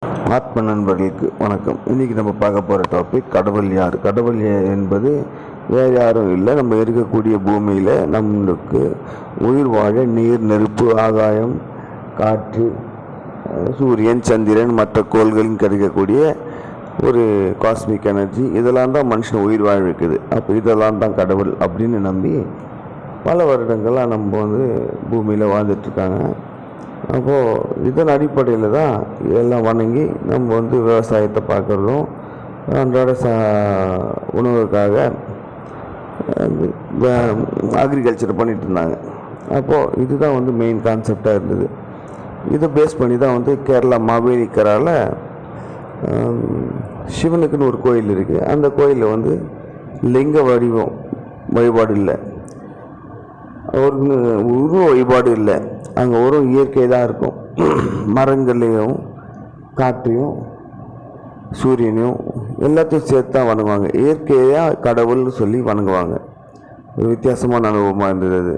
ஆத்ம நண்பர்களுக்கு வணக்கம். இன்றைக்கி நம்ம பார்க்க போகிற டாபிக் கடவுள் யார். கடவுள் என்பது வேறு யாரும் இல்லை, நம்ம இருக்கக்கூடிய பூமியில் நம்மளுக்கு உயிர் வாழ நீர், நெருப்பு, ஆகாயம், காற்று, சூரியன், சந்திரன், மற்ற கோள்களின் கிடைக்கக்கூடிய ஒரு காஸ்மிக் எனர்ஜி, இதெல்லாம் தான் மனுஷன் உயிர் வாழ வைக்குது. அப்போ இதெல்லாம் தான் கடவுள் அப்படின்னு நம்பி பல வருடங்களாக நம்ம பூமியில் வாழ்ந்துட்டுருக்காங்க. அப்போது இதன் அடிப்படையில் தான் எல்லாம் வணங்கி நம்ம விவசாயத்தை பார்க்குறதும் அன்றாட உணவுக்காக அக்ரிகல்ச்சர் பண்ணிகிட்டு இருந்தாங்க. அப்போது இதுதான் மெயின் கான்செப்டாக இருந்தது. இதை பேஸ் பண்ணி தான் கேரளா மாவேலிக்கரால் சிவனுக்குன்னு ஒரு கோயில் இருக்குது. அந்த கோயிலில் லிங்க வடிவம் வழிபாடு இல்லை, அவருக்கு உருவ வழிபாடு இல்லை. அங்கே ஒரு இயற்கை தான் இருக்கும். மரங்களையும் காற்றையும் சூரியனையும் எல்லாத்தையும் சேர்த்து தான் வணங்குவாங்க. இயற்கையாக கடவுள்னு சொல்லி வணங்குவாங்க. ஒரு வித்தியாசமான அனுபவமாக இருந்தது அது.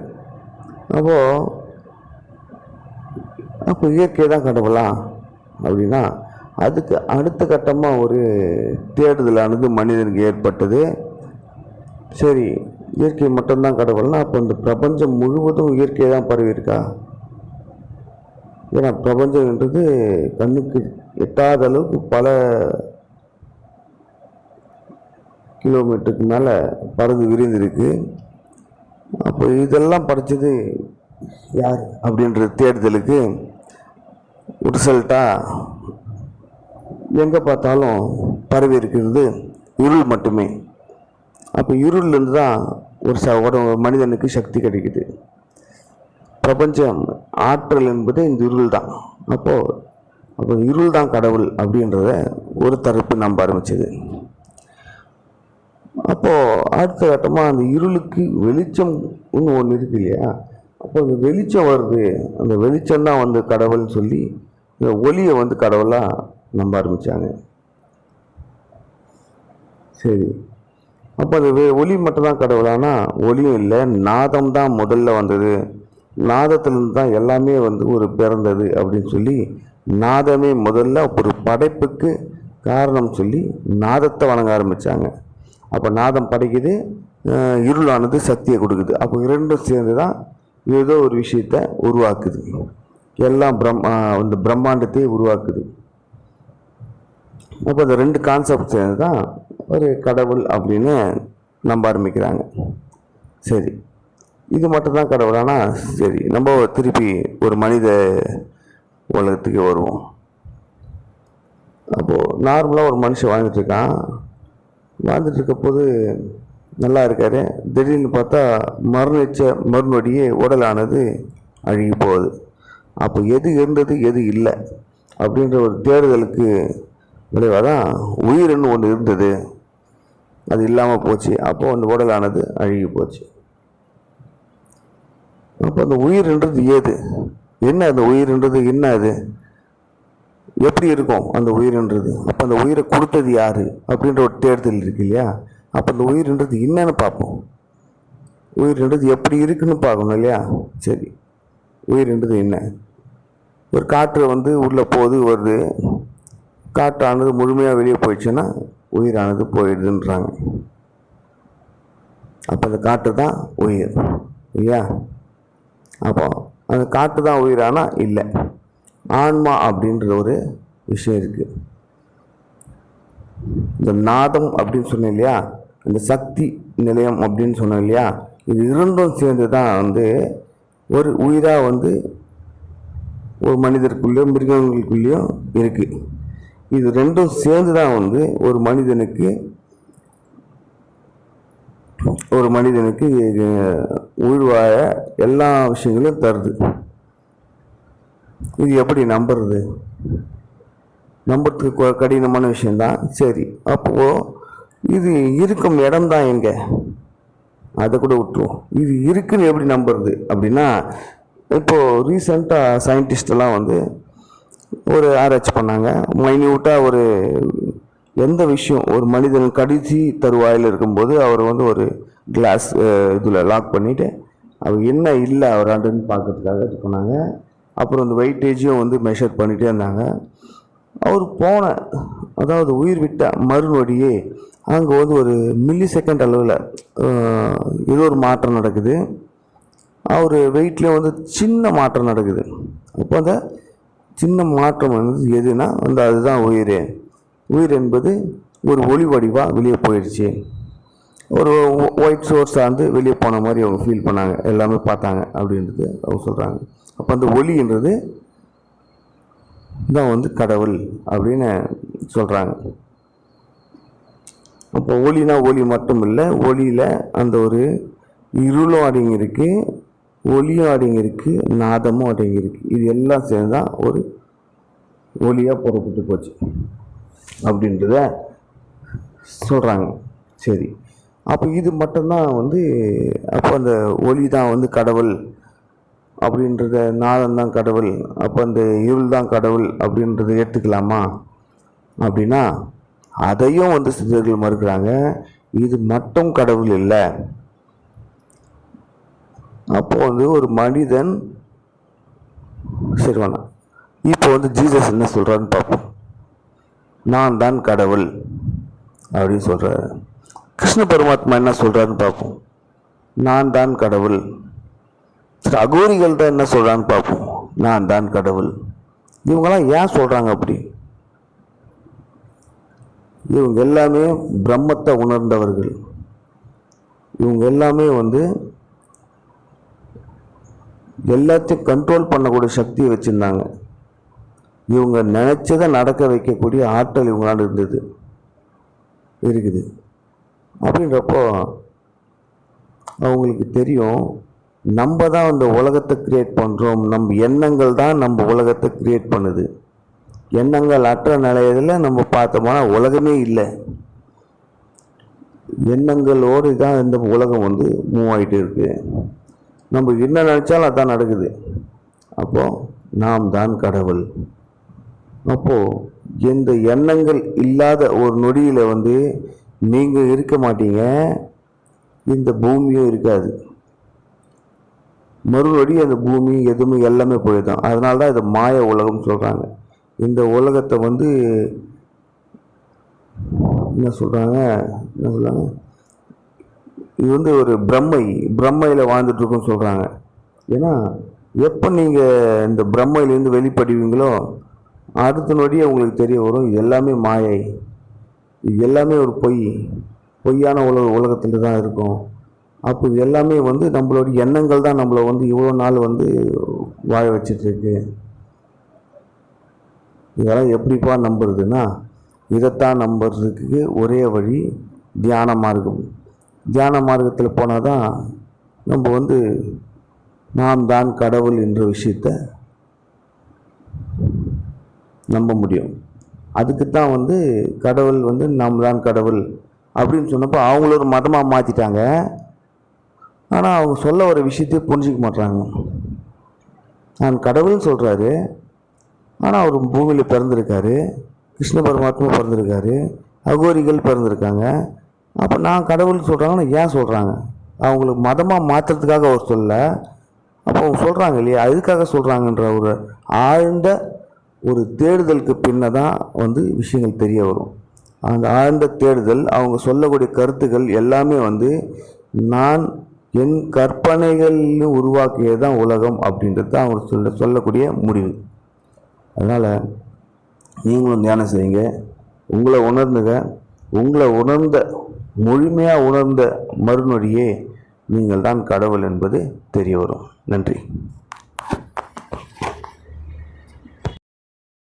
அப்போ இயற்கை தான் கடவுளா அப்படின்னா அதுக்கு அடுத்த கட்டமாக ஒரு தேடுதலானது மனிதனுக்கு ஏற்பட்டது. சரி, இயற்கை மட்டும்தான் கடவுள்னா அப்போ இந்த பிரபஞ்சம் முழுவதும் இயற்கை தான் பரவி இருக்கா? ஏன்னா பிரபஞ்சம்ன்றது கண்ணுக்கு எட்டாத அளவுக்கு பல கிலோமீட்டருக்கு மேலே பறந்து விரிந்திருக்கு. அப்போ இதெல்லாம் படைச்சது யார் அப்படின்ற தேடுதலுக்கு ரிசல்ட்டாக எங்கே பார்த்தாலும் பரவி இருக்கிறது இருள் மட்டுமே. அப்போ இருள்லேருந்து தான் ஒரு மனிதனுக்கு சக்தி கிடைக்குது. பிரபஞ்சம் ஆற்றல் என்பது இந்த இருள் தான். அப்போ இருள் தான் கடவுள் அப்படின்றத ஒரு தரப்பு நம்ப ஆரம்பிச்சது. அப்போது அடுத்த கட்டமாக அந்த இருளுக்கு வெளிச்சம் ஒன்று இருக்கு இல்லையா? அப்போ அந்த வெளிச்சம் வருது, அந்த வெளிச்சம் தான் கடவுள்னு சொல்லி இந்த ஒளியை கடவுளாக நம்ப ஆரம்பித்தாங்க. சரி, அப்போ அது ஒளி மட்டும்தான் கடவுளானா ஒளியும் இல்லை, நாதம் தான் முதல்ல வந்தது. நாதத்திலிருந்து தான் எல்லாமே ஒரு பிறந்தது அப்படின்னு சொல்லி நாதமே முதல்ல ஒரு படைப்புக்கு காரணம் சொல்லி நாதத்தை வணங்க ஆரம்பித்தாங்க. அப்போ நாதம் படைக்குது, இருளானது சக்தியை கொடுக்குது. அப்போ இரண்டும் சேர்ந்து தான் ஏதோ ஒரு விஷயத்தை உருவாக்குது. எல்லாம் இந்த பிரம்மாண்டத்தை உருவாக்குது. அப்போ இந்த ரெண்டு கான்செப்ட் சேர்ந்து தான் ஒரு கடவுள் அப்படின்னு நம்ப ஆரம்பிக்கிறாங்க. சரி, இது மட்டும்தான் கடவுளானா சரி, நம்ம திருப்பி ஒரு மனித உலகத்துக்கு வருவோம். அப்போது நார்மலாக ஒரு மனுஷன் வாழ்ந்துட்டுருக்கான். வாழ்ந்துட்டுருக்க போது நல்லா இருக்காரு. திடீர்னு பார்த்தா மறுநொடியே உடலானது அழுகி போகுது. அப்போ எது இருந்தது எது இல்லை அப்படின்ற ஒரு தேடுதலுக்கு விளைவாக தான் உயிர்னு ஒன்று இருந்தது, அது இல்லாமல் போச்சு. அப்போ அந்த உடலானது அழுகி போச்சு. அப்போ அந்த உயிர்ன்றது ஏது, என்ன அந்த உயிர்ன்றது என்ன, அது எப்படி இருக்கும் அந்த உயிர்ன்றது? அப்போ அந்த உயிரை கொடுத்தது யார் அப்படின்ற ஒரு தேடுதல் இருக்கு இல்லையா? அப்போ அந்த உயிர்ன்றது என்னன்னு பார்ப்போம். உயிர்ன்றது எப்படி இருக்குன்னு பார்க்கணும் இல்லையா? சரி, உயிர்ன்றது என்ன? ஒரு காற்று உள்ளே போகுது வருது, காற்றானது முழுமையாக வெளியே போயிடுச்சுன்னா உயிரானது போயிடுதுன்றாங்க. அப்போ அந்த காற்று தான் உயிர் இல்லையா? அப்போ அந்த காற்று தான் உயிரானா இல்லை, ஆன்மா அப்படின்ற ஒரு விஷயம் இருக்குது. இந்த நாதம் அப்படின்னு சொன்னேன் இல்லையா, இந்த சக்தி நிலையம் அப்படின்னு சொன்னேன் இல்லையா, இது இரண்டும் சேர்ந்து தான் ஒரு உயிராக ஒரு மனிதருக்குள்ளேயும் மிருகங்களுக்குள்ளேயும் இருக்குது. இது ரெண்டும் சேர்ந்து தான் ஒரு மனிதனுக்கு உயிர் வாழ எல்லா விஷயங்களும் தருது. இது எப்படி நம்புறது? நம்புறதுக்கு கடினமான விஷயந்தான். சரி, அப்போது இது இருக்கும் இடம் தான் எங்கே, அதை கூட விட்டுருவோம். இது இருக்குன்னு எப்படி நம்புறது அப்படின்னா, இப்போது ரீசெண்டாக சயின்டிஸ்டெல்லாம் ஒரு ஆராய்ச்சி பண்ணாங்க. மைன்யூட்டாக ஒரு எந்த விஷயம் ஒரு மனிதன் கடைசி தருவாயில் இருக்கும்போது அவர் ஒரு கிளாஸ் இதில் லாக் பண்ணிவிட்டு அவர் என்ன இல்லை அவராண்டுன்னு பார்க்கறதுக்காக இது பண்ணாங்க. அப்புறம் இந்த வெயிட்டேஜையும் மெஷர் பண்ணிகிட்டே இருந்தாங்க. அவர் போன அதாவது உயிர் விட்ட மறுநொடியே அங்கே வந்து ஒரு மில்லி செகண்ட் அளவில் ஏதோ ஒரு மாற்றம் நடக்குது. அவர் வெயிட்லேயே வந்து சின்ன மாற்றம் நடக்குது. அப்போ அந்த சின்ன மாற்றம் வந்து எதுனா வந்து அதுதான் உயிர். உயிர் என்பது ஒரு ஒளி வடிவாக வெளியே போயிடுச்சு. ஒரு ஒயிட் சோர்ஸ் சார்ந்து வெளியே போன மாதிரி அவங்க ஃபீல் பண்ணாங்க, எல்லாமே பார்த்தாங்க அப்படின்றது அவங்க சொல்கிறாங்க. அப்போ அந்த ஒளின்றது தான் வந்து கடவுள் அப்படின்னு சொல்கிறாங்க. அப்போ ஒளினா ஒளி மட்டும் இல்லை, ஒளியில் அந்த ஒரு இருளும் அடங்கியிருக்கு, ஒளியும் அடங்கியிருக்கு, நாதமும் அடங்கியிருக்கு. இது எல்லாம் சேர்ந்து தான் ஒரு ஒளியாக புறப்பட்டு போச்சு அப்படின்றத சொல்கிறாங்க. சரி, அப்போ இது மட்டும்தான் வந்து அப்போ அந்த ஒளி தான் வந்து கடவுள் அப்படின்றத, நாதம் தான் கடவுள், அப்போ அந்த இருள் தான் கடவுள் அப்படின்றத ஏற்றுக்கலாமா அப்படின்னா அதையும் வந்து சித்தர்கள் மறுக்கிறாங்க. இது மட்டும் கடவுள் இல்லை. அப்போ வந்து ஒரு மனிதன் சரி வேணாம், இப்போ வந்து ஜீசஸ் என்ன சொல்கிறான்னு பார்ப்போம். நான் தான் கடவுள் அப்படின்னு சொல்கிறாரு. கிருஷ்ண பரமாத்மா என்ன சொல்கிறான்னு பார்ப்போம். நான் தான் கடவுள். சரி, அகோரிகள் தான் என்ன சொல்கிறான்னு பார்ப்போம். நான் தான் கடவுள். இவங்கெல்லாம் ஏன் சொல்கிறாங்க அப்படி? இவங்க எல்லாமே பிரம்மத்தை உணர்ந்தவர்கள். இவங்க எல்லாமே வந்து எல்லாத்தையும் கண்ட்ரோல் பண்ணக்கூடிய சக்தியை வச்சுருந்தாங்க. இவங்க நினச்சதை நடக்க வைக்கக்கூடிய ஆற்றல் இவங்களால இருக்குது. அப்படின்றப்போ அவங்களுக்கு தெரியும், நம்ம தான் அந்த உலகத்தை கிரியேட் பண்ணுறோம், நம்ம எண்ணங்கள் தான் நம்ம உலகத்தை கிரியேட் பண்ணுது. எண்ணங்கள் அற்ற நிலையத்தில் நம்ம பார்த்தோம்னா உலகமே இல்லை. எண்ணங்களோடு தான் இந்த உலகம் வந்து மூவ் ஆகிட்டு இருக்கு. நம்ம என்ன நினச்சாலும் அதான் நடக்குது. அப்போது நாம் தான் கடவுள். அப்போது எந்த எண்ணங்கள் இல்லாத ஒரு நொடியில் வந்து நீங்கள் இருக்க மாட்டீங்க, இந்த பூமியும் இருக்காது. மறுநொடி அந்த பூமி எதுவுமே எல்லாமே போயிடும். அதனால தான் இதை மாய உலகம் சொல்கிறாங்க. இந்த உலகத்தை வந்து என்ன சொல்கிறாங்க, இது வந்து ஒரு பிரம்மையில் வாழ்ந்துட்டுருக்குன்னு சொல்கிறாங்க. ஏன்னா எப்போ நீங்கள் இந்த பிரம்மையிலேருந்து வெளிப்படுவீங்களோ அடுத்த நொடியே உங்களுக்கு தெரிய வரும், இது எல்லாமே மாயை, இது எல்லாமே ஒரு பொய்யான உலகத்தில் தான் இருக்கும். அப்போ இது எல்லாமே வந்து நம்மளோட எண்ணங்கள் தான் நம்மளை வந்து இவ்வளோ நாள் வந்து வாழ வச்சிட்ருக்கு. இதெல்லாம் எப்படிப்பா நம்புறதுன்னா, இதைத்தான் நம்புறதுக்கு ஒரே வழி தியான மார்க்கம். தியான மார்க்கத்தில் போனால் தான் நம்ம வந்து நாம் தான் கடவுள் என்ற விஷயத்தை நம்ப முடியும். அதுக்கு தான் வந்து கடவுள் வந்து நாம் தான் கடவுள் அப்படின்னு சொன்னப்போ அவங்கள ஒரு மதமாக மாற்றிட்டாங்க. ஆனால் அவங்க சொல்ல ஒரு விஷயத்தையே புரிஞ்சிக்க மாட்டாங்க. நான் கடவுள்னு சொல்கிறாரு, ஆனால் அவர் பூமியில் பிறந்திருக்காரு, கிருஷ்ண பரமாத்மா பிறந்திருக்காரு, அகோரிகள் பிறந்திருக்காங்க. அப்போ நான் கடவுள்னு சொல்கிறாங்கன்னா ஏன் சொல்கிறாங்க? அவங்களுக்கு மதமாக மாற்றுறதுக்காக அவர் சொல்ல. அப்போ அவங்க சொல்கிறாங்க இல்லையா, அதுக்காக சொல்கிறாங்கன்ற ஒரு ஆழ்ந்த ஒரு தேடுதலுக்கு பின்ன தான் வந்து விஷயங்கள் தெரிய வரும். அந்த ஆழ்ந்த தேடுதல், அவங்க சொல்லக்கூடிய கருத்துக்கள் எல்லாமே வந்து நான் என் கற்பனைகளில் உருவாக்கியது தான் உலகம் அப்படின்றது தான் அவங்க சொல்லக்கூடிய முடிவு. அதனால் நீங்களும் தியானம் செய்யுங்க, உங்களை உணர்ந்துங்க. உங்களை உணர்ந்த முழுமையாக உணர்ந்த மறுநொடியே நீங்கள் தான் கடவுள் என்பது தெரிய வரும். நன்றி.